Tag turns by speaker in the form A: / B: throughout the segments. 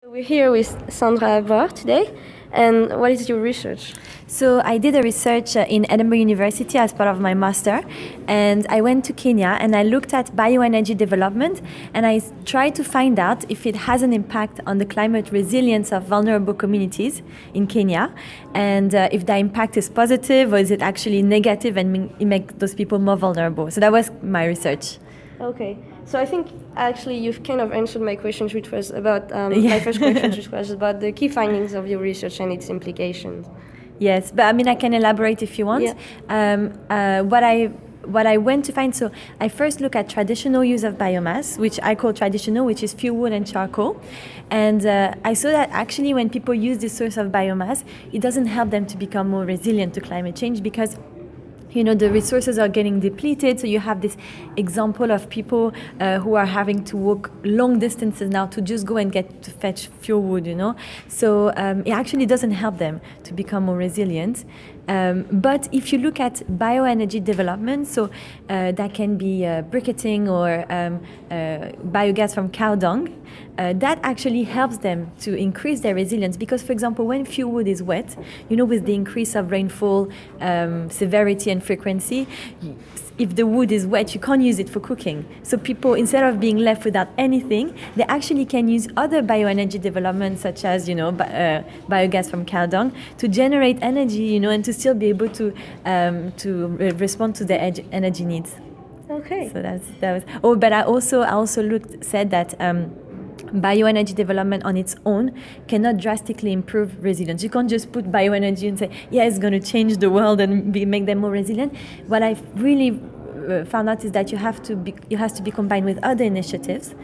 A: We're here with Sandya Abrar today. And what is your research?
B: So I did a research in Edinburgh University as part of my master, and I went to Kenya and I looked at bioenergy development, and I tried to find out if it has an impact on the climate resilience of vulnerable communities in Kenya, and if the impact is positive or is it actually negative and make those people more vulnerable. So that was my research.
A: Okay, so I think actually you've kind of answered my questions, which was about my first question, which was about the key findings of your research and its implications.
B: Yes, but I mean I can elaborate if you want.
A: Yeah.
B: What I went to find, so I first look at traditional use of biomass, which I call traditional, which is fuel wood and charcoal. And I saw that actually when people use this source of biomass, it doesn't help them to become more resilient to climate change because the resources are getting depleted. So you have this example of people who are having to walk long distances now to just go and get to fetch fuel wood, So it actually doesn't help them to become more resilient. But if you look at bioenergy development, so that can be briquetting or biogas from cow dung, that actually helps them to increase their resilience because, for example, when fuel wood is wet, with the increase of rainfall severity and frequency, if the wood is wet, you can't use it for cooking. So people, instead of being left without anything, they actually can use other bioenergy developments such as, biogas from cow dung to generate energy, and to still be able to respond to their energy needs.
A: Okay.
B: So that was. Oh, but I also said that. Bioenergy development on its own cannot drastically improve resilience. You can't just put bioenergy and say, it's going to change the world and make them more resilient. What I've really found out is that it has to be combined with other initiatives,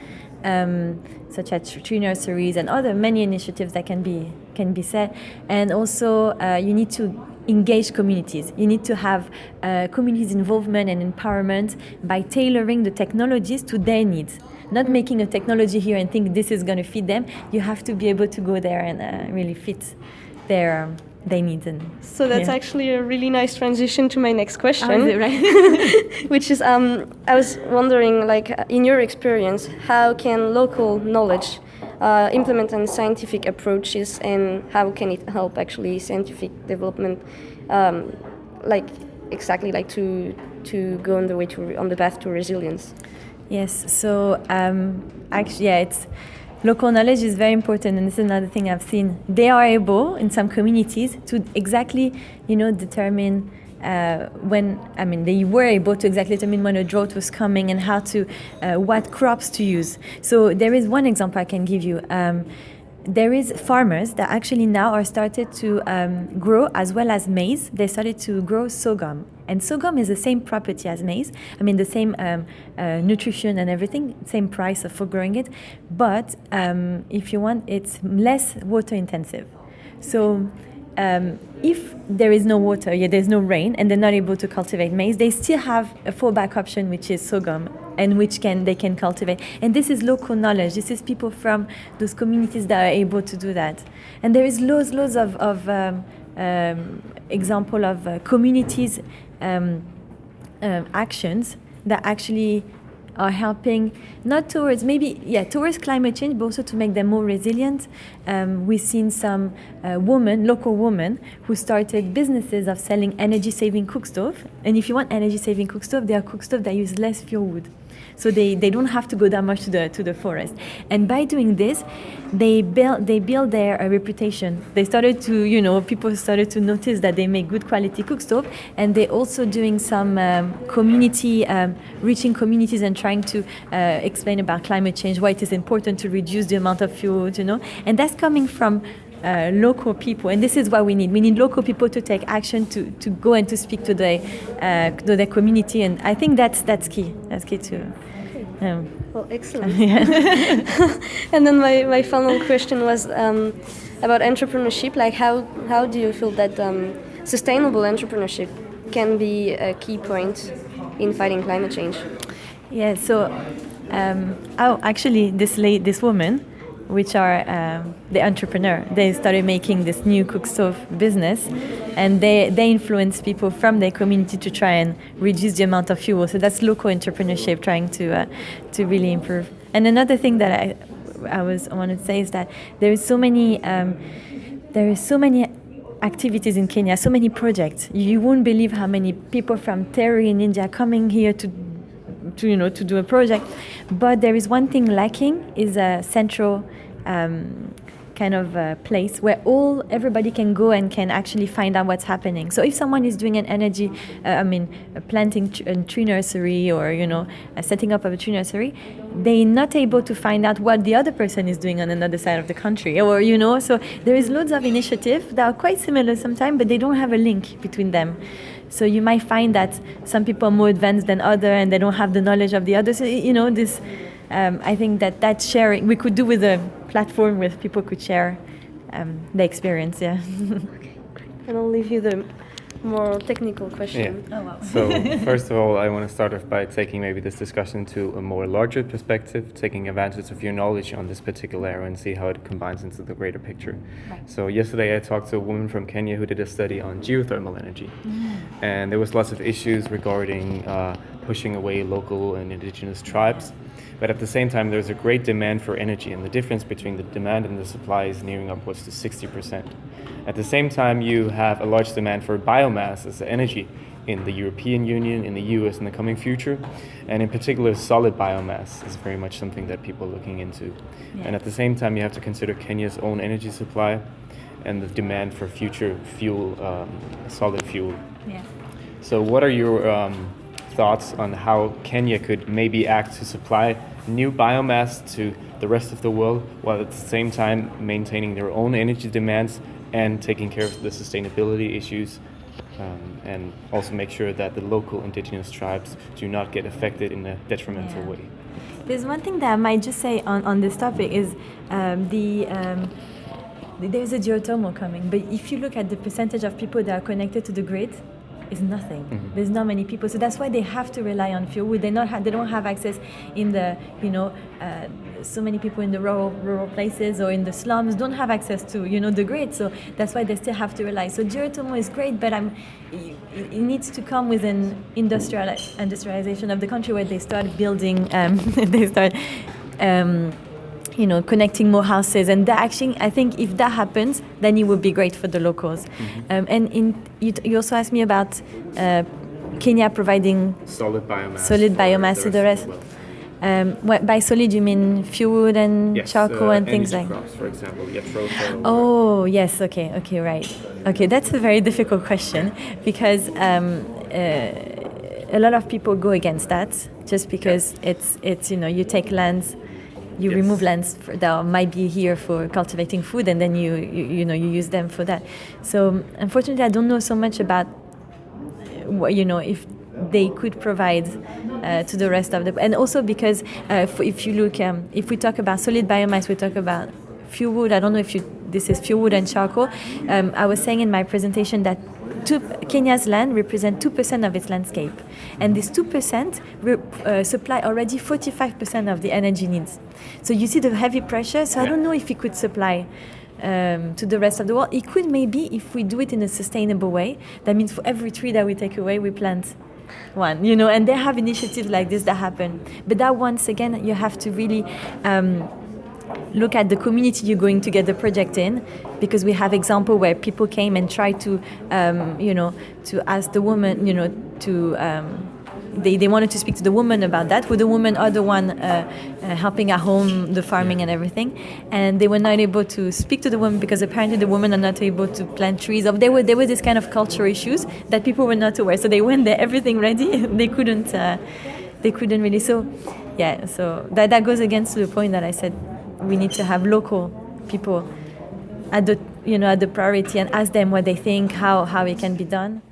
B: such as tree nurseries and other many initiatives that can be set. And also, you need to engage communities. You need to have communities' involvement and empowerment by tailoring the technologies to their needs. Not making a technology here and think this is going to fit them. You have to be able to go there and really fit their needs.
A: So that's actually a really nice transition to my next question.
B: Oh, is it right?
A: Which is, I was wondering, in your experience, how can local knowledge implement on scientific approaches, and how can it help actually scientific development, to go on the path to resilience?
B: Yes, so it's local knowledge is very important, and this is another thing I've seen. They are able, in some communities, to exactly, determine they were able to exactly determine when a drought was coming and how to, what crops to use. So there is one example I can give you. There is farmers that actually now are started to grow, as well as maize. They started to grow sorghum. And sorghum is the same property as maize. The same nutrition and everything, same price for growing it. But if you want, it's less water intensive. So if there is no water, there's no rain, and they're not able to cultivate maize, they still have a fallback option, which is sorghum, and they can cultivate. And this is local knowledge. This is people from those communities that are able to do that. And there is loads of example of communities actions that actually are helping not towards towards climate change, but also to make them more resilient. We've seen some local women who started businesses of selling energy-saving cookstove. And if you want energy-saving cookstove, they are cookstove that use less fuel wood. So they don't have to go that much to the forest. And by doing this, they build their reputation. They started to, people started to notice that they make good quality cookstove, and they're also doing some community, reaching communities and trying to explain about climate change, why it is important to reduce the amount of fuel, and that's coming from local people, and this is what we need. We need local people to take action, to go and to speak to their community, and I think that's key. That's key too.
A: Well, excellent. And then my final question was about entrepreneurship. How do you feel that sustainable entrepreneurship can be a key point in fighting climate change?
B: Yeah. So, actually, this woman, which are the entrepreneur. They started making this new cook stove business, and they influence people from their community to try and reduce the amount of fuel. So that's local entrepreneurship, trying to really improve. And another thing that I want to say is that there is so many activities in Kenya, so many projects. You won't believe how many people from Terry in India coming here to do a project. But there is one thing lacking, is a central kind of place where everybody can go and can actually find out what's happening. So if someone is doing an energy, planting a tree nursery, or setting up a tree nursery, they're not able to find out what the other person is doing on another side of the country, or so there is loads of initiatives that are quite similar sometimes, but they don't have a link between them. So you might find that some people are more advanced than others, and they don't have the knowledge of the others. So, this. I think that sharing we could do with a platform where people could share the experience. Yeah.
A: Okay, great. And I'll leave you the more technical question.
C: Yeah.
B: Oh, wow.
C: So first of all, I want to start off by taking maybe this discussion to a more larger perspective, taking advantage of your knowledge on this particular area and see how it combines into the greater picture.
B: Right.
C: So yesterday I talked to a woman from Kenya who did a study on geothermal energy. And there was lots of issues regarding pushing away local and indigenous tribes. But at the same time, there's a great demand for energy, and the difference between the demand and the supply is nearing upwards to 60%. At the same time, you have a large demand for biomass as energy in the European Union, in the US in the coming future, and in particular solid biomass is very much something that people are looking into.
B: Yeah.
C: And at the same time, you have to consider Kenya's own energy supply and the demand for future fuel, solid fuel.
B: Yeah.
C: So what are your thoughts on how Kenya could maybe act to supply new biomass to the rest of the world, while at the same time maintaining their own energy demands and taking care of the sustainability issues, and also make sure that the local indigenous tribes do not get affected in a detrimental way?
B: There's one thing that I might just say on this topic is there's a geothermal coming, but if you look at the percentage of people that are connected to the grid, it's nothing.
C: Mm-hmm.
B: There's not many people, so that's why they have to rely on fuel. They don't have access in the so many people in the rural places or in the slums don't have access to the grid. So that's why they still have to rely. So geothermal is great, but it needs to come with an industrialization of the country where they start building. They start. Connecting more houses, and that actually, I think if that happens, then it would be great for the locals.
C: Mm-hmm.
B: You also asked me about Kenya providing
C: Solid biomass.
B: Solid biomass to the rest. By solid, you mean fuel and charcoal and things like
C: crops, for example, yatroko.
B: Oh, yes, okay, right. Okay, that's a very difficult question because a lot of people go against that just because it's you take lands. You remove lands that might be here for cultivating food, and then you use them for that. So unfortunately, I don't know so much about if they could provide to the rest of the, and also because if you look, if we talk about solid biomass, we talk about fuel wood. I don't know if this is fuel wood and charcoal. I was saying in my presentation that Kenya's land represents 2% of its landscape, and this 2% supply already 45% of the energy needs. So you see the heavy pressure. So I don't know if it could supply to the rest of the world. It could maybe if we do it in a sustainable way. That means for every tree that we take away, we plant one. And they have initiatives like this that happen. But that once again, you have to really look at the community you're going to get the project in, because we have example where people came and tried to to ask the woman they wanted to speak to the woman about that, with the woman are the one helping at home, the farming and everything, and they were not able to speak to the woman because apparently the women are not able to plant trees. Or there were this kind of cultural issues that people were not aware, so they went there everything ready. They couldn't really. So that goes against the point that I said. We need to have local people at the priority and ask them what they think, how it can be done.